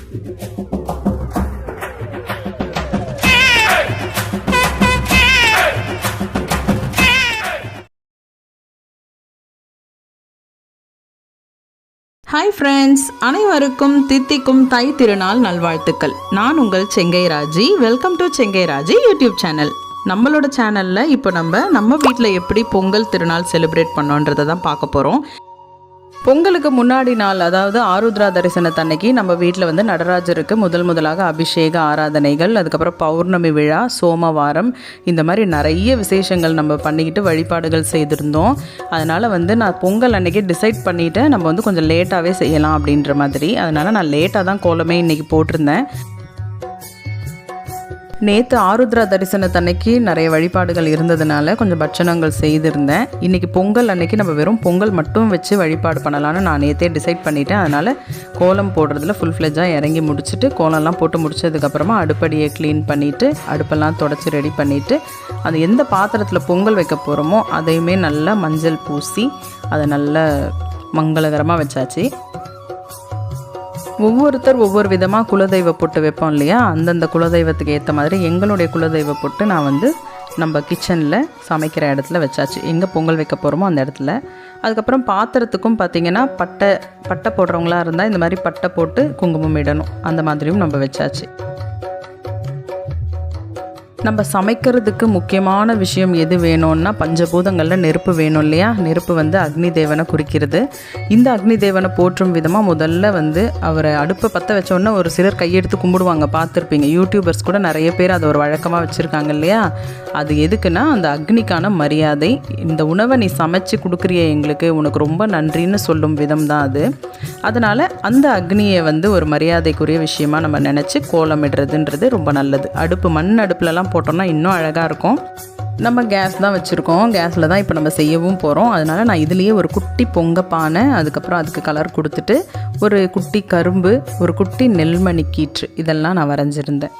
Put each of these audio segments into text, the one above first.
Hi friends, அனைவருக்கும் தித்திக்கும் தை திருநாள் நல்வாழ்த்துக்கள். நான் உங்கள் Chengai Raji. Welcome to Chengai Raji YouTube channel. நம்மளோட சேனலில் இப்போ நம்ம வீட்டில் எப்படி பொங்கல் திருநாள் செலிப்ரேட் பண்ணோன்றதை தான் பார்க்க போகிறோம். பொங்கலுக்கு முன்னாடி நாள், அதாவது ஆருத்ரா தரிசனத்தன்னைக்கு நம்ம வீட்டில் நடராஜருக்கு முதலாக அபிஷேக ஆராதனைகள், அதுக்கப்புறம் பௌர்ணமி விழா, சோமவாரம், இந்த மாதிரி நிறைய விசேஷங்கள் நம்ம பண்ணிக்கிட்டு வழிபாடுகள் செய்திருந்தோம். அதனால் நான் பொங்கல் அன்னைக்கு டிசைட் பண்ணிவிட்டு நம்ம கொஞ்சம் லேட்டாகவே செய்யலாம் அப்படின்ற மாதிரி. அதனால் நான் லேட்டாக தான் கோலமே இன்றைக்கி போட்டிருந்தேன். நேற்று ஆருத்ரா தரிசனத்தன்னைக்கு நிறைய வழிபாடுகள் இருந்ததுனால கொஞ்சம் பட்சணங்கள் செய்திருந்தேன். இன்றைக்கி பொங்கல் அன்னைக்கு நம்ம வெறும் பொங்கல் மட்டும் வச்சு வழிபாடு பண்ணலான்னு நான் நேற்றே டிசைட் பண்ணிட்டேன். அதனால் கோலம் போடுறதுல ஃபுல் ஃப்ளெஜ்ஜாக இறங்கி முடிச்சுட்டு கோலம்லாம் போட்டு முடிச்சதுக்கப்புறமா அடுப்படியை க்ளீன் பண்ணிவிட்டு அடுப்பெல்லாம் தொடச்சி ரெடி பண்ணிவிட்டு அது எந்த பாத்திரத்தில் பொங்கல் வைக்க போகிறோமோ அதையுமே நல்லா மஞ்சள் பூசி அதை நல்லா மங்களகரமாக வச்சாச்சு. ஒவ்வொருத்தர் ஒவ்வொரு விதமாக குலதெய்வ பொட்டு வைப்போம் இல்லையா, அந்தந்த குலதெய்வத்துக்கு ஏற்ற மாதிரி எங்களுடைய குலதெய்வ பொட்டு நான் நம்ம கிச்சனில் சமைக்கிற இடத்துல வச்சாச்சு. எங்கே பொங்கல் வைக்க போகிறோமோ அந்த இடத்துல. அதுக்கப்புறம் பாத்திரத்துக்கும் பார்த்திங்கன்னா பட்டை போடுறவங்களா இருந்தால் இந்த மாதிரி பட்டை போட்டு குங்குமம் இடணும், அந்த மாதிரியும் நம்ம வச்சாச்சு. நம்ம சமைக்கிறதுக்கு முக்கியமான விஷயம் எது வேணும்னா பஞ்சபூதங்களில் நெருப்பு வேணும் இல்லையா. நெருப்பு அக்னி தேவனை குறிக்கிறது. இந்த அக்னி தேவனை போற்றும் விதமாக முதல்ல அவரை அடுப்பை பற்ற வச்சோன்னா ஒரு சிலர் கையெடுத்து கும்பிடுவாங்க, பார்த்துருப்பீங்க. யூடியூபர்ஸ் கூட நிறைய பேர் அதை ஒரு வழக்கமாக வச்சுருக்காங்க இல்லையா. அது எதுக்குன்னா அந்த அக்னிக்கான மரியாதை. இந்த உணவை நீ சமைச்சு கொடுக்குறிய எங்களுக்கு, உனக்கு ரொம்ப நன்றின்னு சொல்லும் விதம் தான் அது. அதனால் அந்த அக்னியை ஒரு மரியாதைக்குரிய விஷயமாக நம்ம நினச்சி கோலமிடுறதுன்றது ரொம்ப நல்லது. அடுப்பு மண் அடுப்புலலாம் போட்டோம்னா இன்னும் அழகாக இருக்கும். நம்ம கேஸ் தான் வச்சுருக்கோம், கேஸில் தான் இப்போ நம்ம செய்யவும் போகிறோம். அதனால் நான் இதுலேயே ஒரு குட்டி பொங்க பானை, அதுக்கப்புறம் அதுக்கு கலர் கொடுத்துட்டு ஒரு குட்டி கரும்பு, ஒரு குட்டி நெல்மணி கீற்று, இதெல்லாம் நான் வரைஞ்சிருந்தேன்.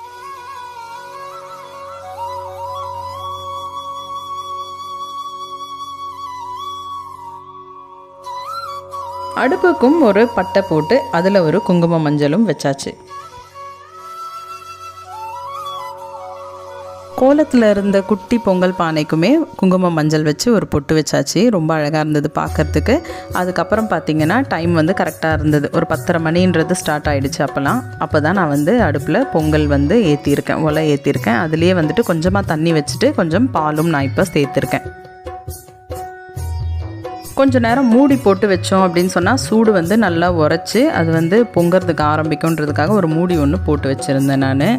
அடுப்புக்கும் ஒரு பட்டை போட்டு அதில் ஒரு குங்கும மஞ்சளும் வச்சாச்சு. கோலத்தில் இருந்த குட்டி பொங்கல் பானைக்குமே குங்குமம் மஞ்சள் வச்சு ஒரு பொட்டு வச்சாச்சு. ரொம்ப அழகாக இருந்தது பார்க்குறதுக்கு. அதுக்கப்புறம் பார்த்திங்கன்னா டைம் கரெக்டாக இருந்தது. ஒரு 10:30 மணின்றது ஸ்டார்ட் ஆகிடுச்சு. அப்போ தான் நான் அடுப்பில் பொங்கல் ஏற்றிருக்கேன், ஒலை ஏற்றிருக்கேன். அதுலேயே கொஞ்சமாக தண்ணி வச்சுட்டு கொஞ்சம் பாலும் நான் இப்போ சேர்த்துருக்கேன். கொஞ்சம் நேரம் மூடி போட்டு வச்சோம் அப்படின்னு சொன்னால் சூடு நல்லா உரைச்சி அது பொங்கறதுக்கு ஆரம்பிக்கும்ன்றதுக்காக ஒரு மூடி ஒன்று போட்டு வச்சுருந்தேன் நான்.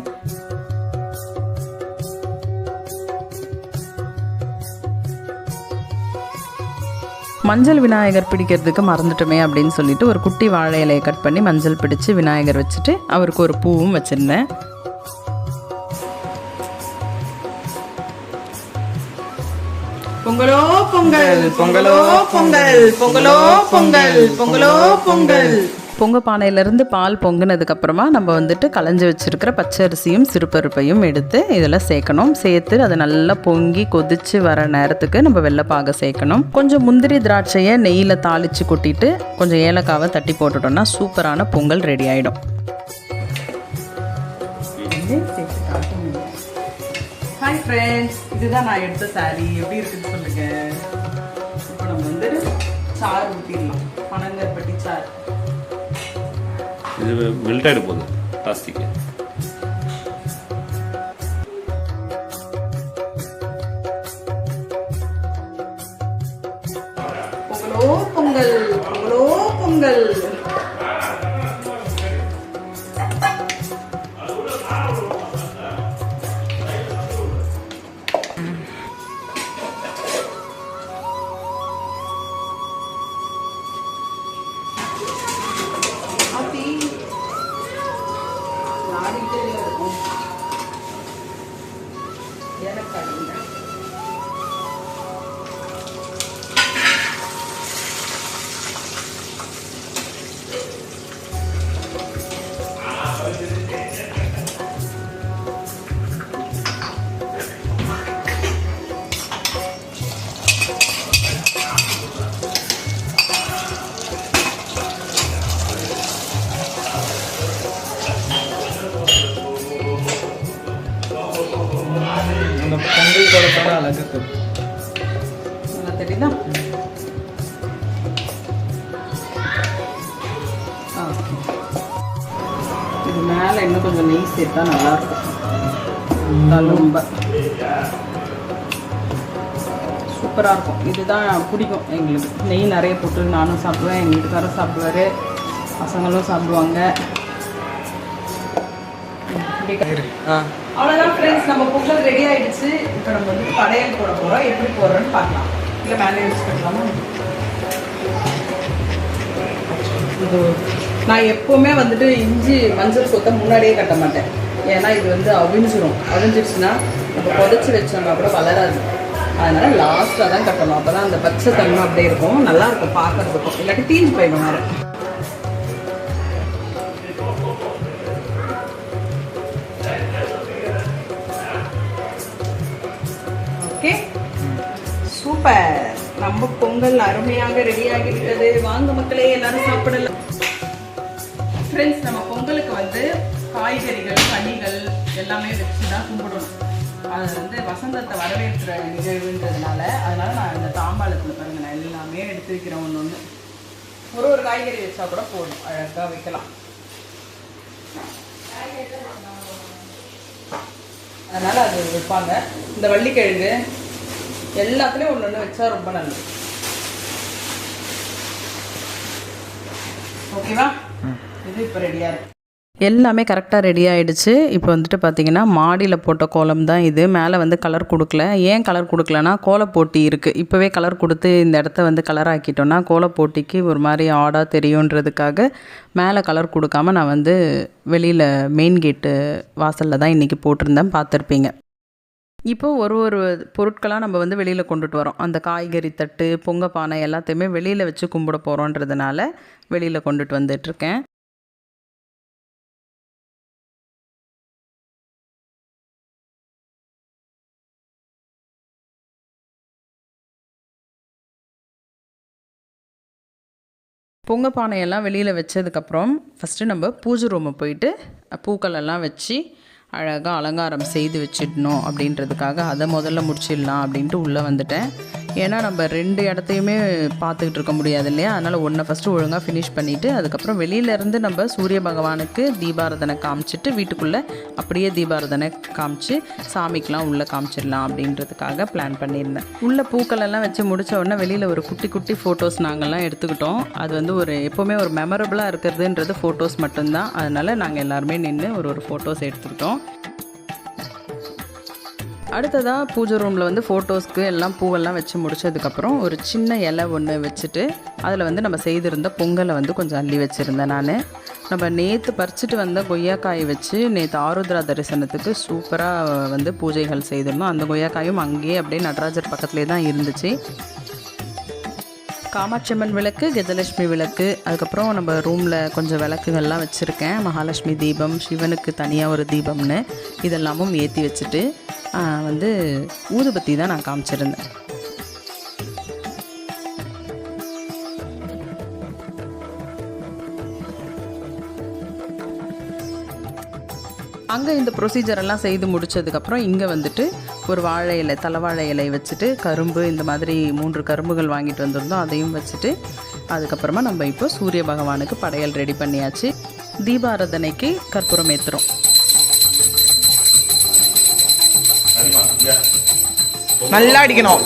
மஞ்சள் விநாயகர் பிடிக்கிறதுக்கு மறந்துட்டோமே அப்படின்னு சொல்லிட்டு ஒரு குட்டி வாழை இலையை கட் பண்ணி மஞ்சள் பிடிச்சி விநாயகர் வச்சுட்டு அவருக்கு ஒரு பூவும் வச்சுருந்தேன். பொங்கலோ பொங்கல், பொங்கலோ பொங்கல், பொங்கலோ பொங்கல், பொங்கலோ பொங்கல். பொங்க பானையிலேருந்து பால் பொங்கினதுக்கப்புறமா நம்ம களைஞ்சி வச்சுருக்கிற பச்சரிசியும் சிறுபருப்பையும் எடுத்து இதில் சேர்க்கணும். சேர்த்து அதை நல்லா பொங்கி கொதித்து வர நேரத்துக்கு நம்ம வெள்ளைப்பாக சேர்க்கணும். கொஞ்சம் முந்திரி திராட்சையை நெய்யில் தாளித்து கொட்டிட்டு கொஞ்சம் ஏலக்காவை தட்டி போட்டுட்டோம்னா சூப்பரான பொங்கல் ரெடி ஆகிடும். ஹாய் ஃப்ரெண்ட்ஸ், இதுதான் நான் எடுத்த சாரி. எப்படி இருக்குன்னு சொல்லுங்கள். இப்போ நம்ம சாறு ஊற்றிடலாம். பனங்கற்பட்டி சாறு. இது மெல்ட் ஆகிட போகுது பிளாஸ்டிக். பொங்கலோ பொங்கல், பொங்கலோ பொங்கல். அந்த பொங்கல் குழப்போட அழகுக்கு நல்லா தெரியுதா? இது மேலே இன்னும் கொஞ்சம் நெய் சேர்த்தா நல்லாயிருக்கும். ரொம்ப சூப்பராக இருக்கும். இதுதான் பிடிக்கும் எங்களுக்கு. நெய் நிறைய போட்டு நானும் சாப்பிடுவேன், எங்கள் வீட்டுக்காரரும் சாப்பிடுவார், பசங்களும் சாப்பிடுவாங்க. அவ்வளோதான் ஃப்ரெண்ட்ஸ், நம்ம பொங்கல் ரெடி ஆகிடுச்சு. இப்போ நம்ம வந்து படையல் போட போகிறோம். எப்படி போடுறோன்னு பார்க்கலாம். இல்லை மேலே யூஸ் பண்ணலாமா? இது நான் எப்போவுமே வந்துட்டு இஞ்சி மஞ்சள் கொத்த முன்னாடியே கட்ட மாட்டேன். ஏன்னா இது வந்து அவிஞ்சிடுச்சுன்னா நம்ம புதைச்சி வச்சோம்னா கூட வளராது. அதனால் லாஸ்ட்டாக தான் கட்டணும். அப்போ தான் அந்த பச்சை தன்மை அப்படியே இருக்கும், நல்லாயிருக்கும் பார்க்குறதுக்கும். இல்லாட்டி தீஞ்சு போயிடும் வேறு. Okay, super. நம்ம பொங்கல் அருமையாக ரெடி ஆகிவிட்டது. வாங்க மக்களே, எல்லாரும் சாப்பிடலாம். ஃப்ரெண்ட்ஸ், நம்ம பொங்கலுக்கு வந்து காய்கறிகள் கனிகள் எல்லாமே வச்சு தான் கும்பிடணும். அது வந்து வசந்தத்தை வரவேற்கிற நிகழ்வுன்றதுனால அதனால் நான் இந்த தாம்பாளத்தில் பாருங்கள், நான் எல்லாமே எடுத்து வைக்கிறேன். ஒன்று ஒரு காய்கறி வச்சா கூட போதும், அழகாக வைக்கலாம். அதனால் அது வைப்பாங்க. இந்த வள்ளிக்கிழங்கு எல்லாத்துலேயும் ஒன்று ஒன்று வச்சா ரொம்ப நல்லது. ஓகேவா? இது இப்போ ரெடியாக இருக்கு. எல்லாமே கரெக்டாக ரெடி ஆகிடுச்சு. இப்போ வந்துட்டு பார்த்திங்கன்னா மாடியில் போட்ட கோலம் தான் இது. மேலே வந்து கலர் கொடுக்கல. ஏன் கலர் கொடுக்கலன்னா கோலப்போட்டி இருக்குது. இப்போவே கலர் கொடுத்து இந்த இடத்த வந்து கலர் ஆக்கிட்டோன்னா கோலப்போட்டிக்கு ஒரு மாதிரி ஆடாக தெரியுன்றதுக்காக மேலே கலர் கொடுக்காம நான் வந்து வெளியில் மெயின் கேட்டு வாசலில் தான் இன்றைக்கி போட்டிருந்தேன், பார்த்துருப்பீங்க. இப்போ ஒரு பொருட்களாக நம்ம வந்து வெளியில் கொண்டுட்டு வரோம். அந்த காய்கறி தட்டு, பொங்க பானை எல்லாத்தையுமே வெளியில் வச்சு கும்பிட போகிறோன்றதுனால வெளியில் கொண்டுட்டு வந்துட்டுருக்கேன். பொங்க பானையெல்லாம் வெளியில் வச்சதுக்கப்புறம் ஃபஸ்ட்டு நம்ம பூஜை ரூமை போயிட்டு பூக்களெல்லாம் வச்சு அழகாக அலங்காரம் செய்து வச்சிடணும் அப்படின்றதுக்காக அதை முதல்ல முடிச்சிடலாம் அப்படின்ட்டு உள்ளே வந்துட்டேன். ஏன்னா நம்ம 2 இடத்தையுமே பார்த்துக்கிட்டு இருக்க முடியாது இல்லையா? அதனால் ஒன்றை ஃபஸ்ட்டு ஒழுங்காக ஃபினிஷ் பண்ணிவிட்டு அதுக்கப்புறம் வெளியிலேருந்து நம்ம சூரிய பகவானுக்கு தீபாரதனை காமிச்சிட்டு வீட்டுக்குள்ளே அப்படியே தீபாரதனை காமிச்சு சாமிக்கெலாம் உள்ளே காமிச்சிடலாம் அப்படின்றதுக்காக பிளான் பண்ணியிருந்தேன். உள்ளே பூக்களெல்லாம் வச்சு முடித்த உடனே வெளியில் ஒரு குட்டி குட்டி ஃபோட்டோஸ் நாங்கள்லாம் எடுத்துக்கிட்டோம். அது வந்து எப்போவுமே ஒரு மெமரபுளாக இருக்கிறதுன்றது ஃபோட்டோஸ் மட்டும்தான். அதனால் நாங்கள் எல்லாருமே நின்று ஒரு ஃபோட்டோஸ் எடுத்துக்கிட்டோம். அடுத்ததாக பூஜை ரூமில் வந்து ஃபோட்டோஸ்க்கு எல்லாம் பூவெல்லாம் வச்சு முடிச்சதுக்கப்புறம் ஒரு சின்ன இலை ஒன்று வச்சுட்டு அதில் வந்து நம்ம செய்திருந்த பொங்கலை வந்து கொஞ்சம் அள்ளி வச்சுருந்தேன். நம்ம நேற்று பறிச்சுட்டு வந்த கொய்யாக்காயை வச்சு நேற்று ஆருத்ரா தரிசனத்துக்கு சூப்பராக வந்து பூஜைகள் செய்திருந்தோம். அந்த கொய்யாக்காயும் அங்கேயே அப்படியே நடராஜர் பக்கத்துலேயே தான் இருந்துச்சு. காமாட்சியம்மன் விளக்கு, கஜலட்சுமி விளக்கு, அதுக்கப்புறம் நம்ம ரூமில் கொஞ்சம் விளக்குகள்லாம் வச்சுருக்கேன். மகாலட்சுமி தீபம், சிவனுக்கு தனியாக ஒரு தீபம்னு இதெல்லாமும் ஏற்றி வச்சுட்டு வந்து ஊதுபத்தி தான் நான் காமிச்சிருந்தேன். அங்கே இந்த ப்ரொசீஜரெல்லாம் செய்து முடித்ததுக்கப்புறம் இங்கே வந்துட்டு ஒரு வாழை இலை, தலைவாழை இலை வச்சுட்டு கரும்பு, இந்த மாதிரி 3 கரும்புகள் வாங்கிட்டு வந்திருந்தோம், அதையும் வச்சுட்டு அதுக்கப்புறமா நம்ம இப்போ சூரிய பகவானுக்கு படையல் ரெடி பண்ணியாச்சு. தீபாராதனைக்கு கற்பூரம் ஏற்றுறோம். நல்லா அடிக்கணும்.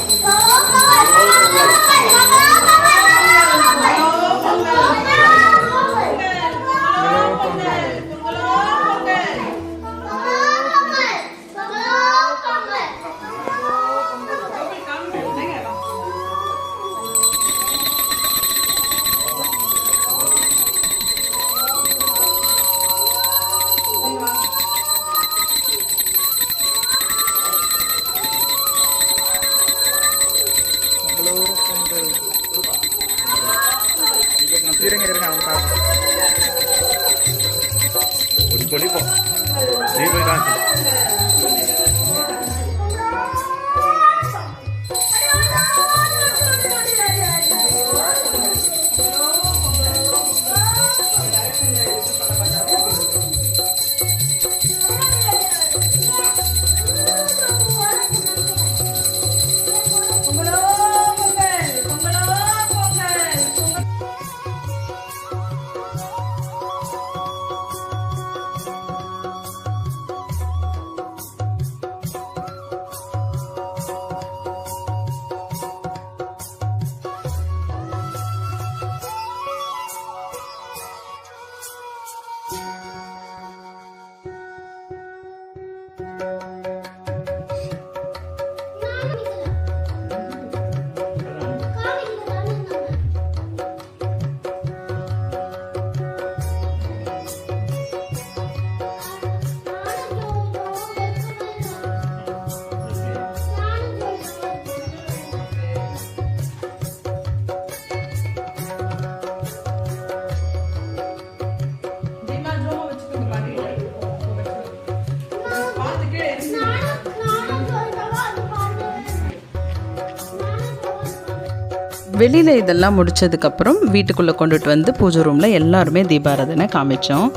வெளியில் இதெல்லாம் முடிச்சதுக்கப்புறம் வீட்டுக்குள்ளே கொண்டுட்டு வந்து பூஜை ரூமில் எல்லாருமே தீபாராதனை காமிச்சோம்.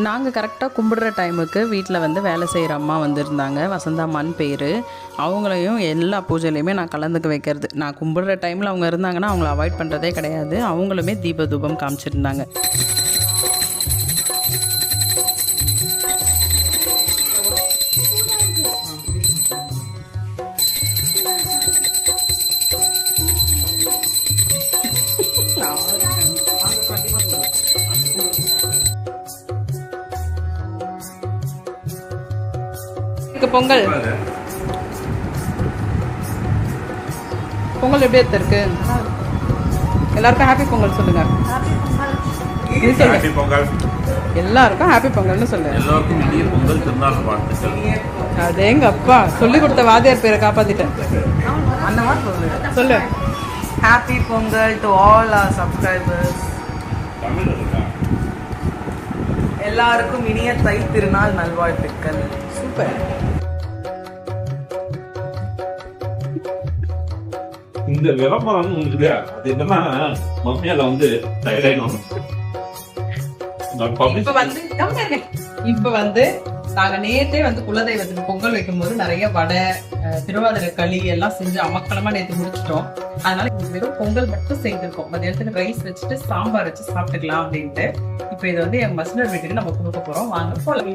நாங்கள் கரெக்டாக கும்பிடுற டைமுக்கு வீட்டில் வந்து வேலை செய்கிற அம்மா வந்திருந்தாங்க, வசந்தாம்மான்னு பேர். அவங்களையும் எல்லா பூஜையிலையுமே நான் கலந்துக்க வைக்கிறது. நான் கும்பிடுற டைமில் அவங்க இருந்தாங்கன்னா அவங்கள அவாய்ட் பண்ணுறதே கிடையாது. அவங்களுமே தீப தூபம் காமிச்சிருந்தாங்க. பொங்கல் பொங்கல் எப்படி இருக்கு? எல்லாருக்கும் ஹாப்பி பொங்கல் சொல்லுங்க. எல்லாருக்கும் ஹாப்பி பொங்கல்னு சொல்லுங்க. அதேங்க அப்பா சொல்லி கொடுத்த வாத்தியார் பேரை காப்பாத்திட்டேன். அந்த மாதிரி சொல்லு. Happy Pongal to all our subscribers. எல்லாருக்கும் இனிய தை திருநாள் நல்வாழ்த்துக்கள். சூப்பர். இந்த விளம்பரம் உங்களுக்கு அது என்னன்னா மம்மியால வந்து இப்ப வந்து நாங்க நேற்றே வந்து குலதெய்வத்துக்கு பொங்கல் வைக்கும் போது நிறைய வடை, திருவாதிரை களி எல்லாம் செஞ்சு அமக்களமா நேற்று முடிச்சிட்டோம். அதனால வெறும் பொங்கல் மட்டும் செய்திருக்கோம். மதியானத்துக்கு ரைஸ் வச்சுட்டு சாம்பார் வச்சு சாப்பிட்டுக்கலாம் அப்படின்ட்டு. இப்ப இதை வந்து என் மசினர் வீட்டுக்கு நம்ம கொடுக்க போறோம். வாங்க போலாம்.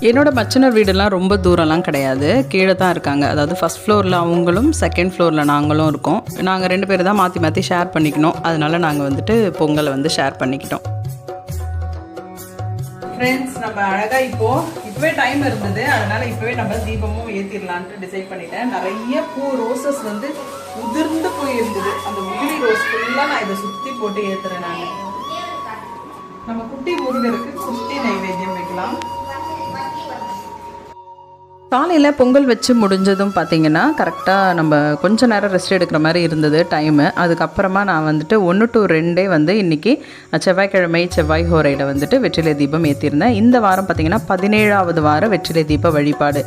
என்னோட மச்சினர் வீடெல்லாம் ரொம்ப தூரம்லாம் கிடையாது, கீழே தான் இருக்காங்க. அதாவது ஃபர்ஸ்ட் ஃப்ளோரில் அவங்களும், செகண்ட் ஃப்ளோரில் நாங்களும் இருக்கோம். நாங்கள் 2 பேர் தான் மாற்றி மாற்றி ஷேர் பண்ணிக்கணும். அதனால நாங்கள் வந்துட்டு பொங்கலை வந்து ஷேர் பண்ணிக்கிட்டோம். ஃப்ரெண்ட்ஸ், நம்ம அழகாக இப்போவே டைம் இருந்தது, அதனால இப்போவே நம்ம தீபமும் ஏற்றிடலான்ட்டு டிசைட் பண்ணிட்டேன். நிறைய ரோசஸ் வந்து உதிர்ந்து போய் இருந்தது. அந்த உதிரி ரோஸ் ஃபுல்லாக நான் இதை சுற்றி போட்டு ஏற்றுறேன். நான் நம்ம குட்டி முருகருக்கு குட்டி நைவேத்தியம் வைக்கலாம். காலையில் பொங்கல் வச்சு முடிஞ்சதும் பார்த்திங்கன்னா கரெக்டாக நம்ம கொஞ்சம் நேரம் ரெஸ்ட் எடுக்கிற மாதிரி இருந்தது டைமு. அதுக்கப்புறமா நான் வந்துட்டு 1 to 2 வந்து இன்றைக்கி செவ்வாய்க்கிழமை செவ்வாய் ஹோரையில் வந்துட்டு வெற்றிலை தீபம் ஏற்றிருந்தேன். இந்த வாரம் பார்த்திங்கன்னா 17வது வார வெற்றிலை தீப வழிபாடு.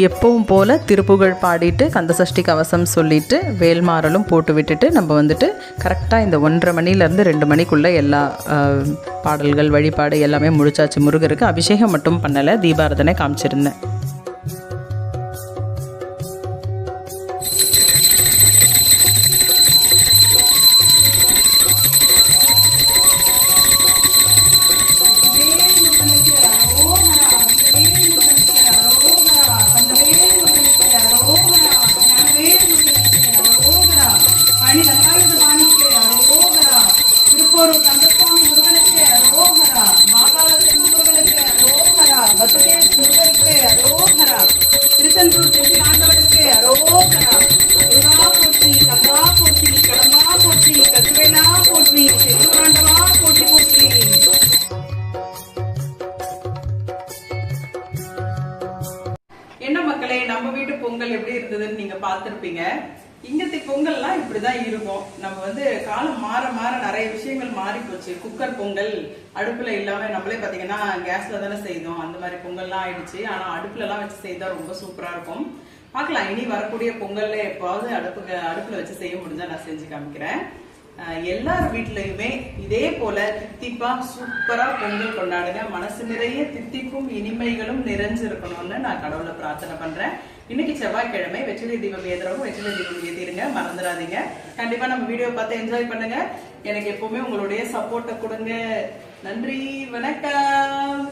எப்பவும் போல் திருப்புகழ் பாடிட்டு கந்தசஷ்டி கவசம் சொல்லிவிட்டு வேல்மாறலும் போட்டு விட்டுட்டு நம்ம வந்துட்டு கரெக்டாக இந்த 1:30 மணிலேருந்து 2 மணிக்குள்ளே எல்லா பாடல்கள் வழிபாடு எல்லாமே முடிச்சாச்சு. முருகருக்கு அபிஷேகம் மட்டும் பண்ணலை, தீபாராதனை காமிச்சிருந்தேன். என்ன மக்களே, நம்ம வீட்டு பொங்கல் எப்படி இருந்ததுன்னு நீங்க பார்த்திருப்பீங்க. இங்கத்தி பொங்கல்லாம் இப்படிதான் இருக்கும். நம்ம வந்து காலம் மாற மாற நிறைய விஷயங்கள் மாறி போச்சு. குக்கர் பொங்கல் அடுப்புல இல்லாம நம்மளே பாத்தீங்கன்னா கேஸ்ல தானே செய்தோம். அந்த மாதிரி பொங்கல்லாம் ஆயிடுச்சு. ஆனா அடுப்புல எல்லாம் வச்சு செய்தா ரொம்ப சூப்பரா இருக்கும். பார்க்கலாம், இனி வரக்கூடிய பொங்கல்ல எப்பாவது அடுப்புல வச்சு செய்ய முடிஞ்சா நான் செஞ்சு காமிக்கிறேன். எல்லார் வீட்லயுமே இதே போல தித்திப்பா சூப்பரா பொங்கல் கொண்டாடுங்க. மனசு நிறைய தித்திப்பும் இனிமைகளும் நிறைஞ்சு இருக்கணும்னு நான் கடவுளை பிரார்த்தனை பண்றேன். இன்னைக்கு செவ்வாய்க்கிழமை வெற்றிலை தீபம் ஏத்துறவங்க வெற்றிலை தீபம் ஏத்திடுங்க, மறந்துடாதீங்க. கண்டிப்பா நம்ம வீடியோ பார்த்து என்ஜாய் பண்ணுங்க. எனக்கு எப்பவுமே உங்களுடைய சப்போர்ட்டை கொடுங்க. நன்றி, வணக்கம்.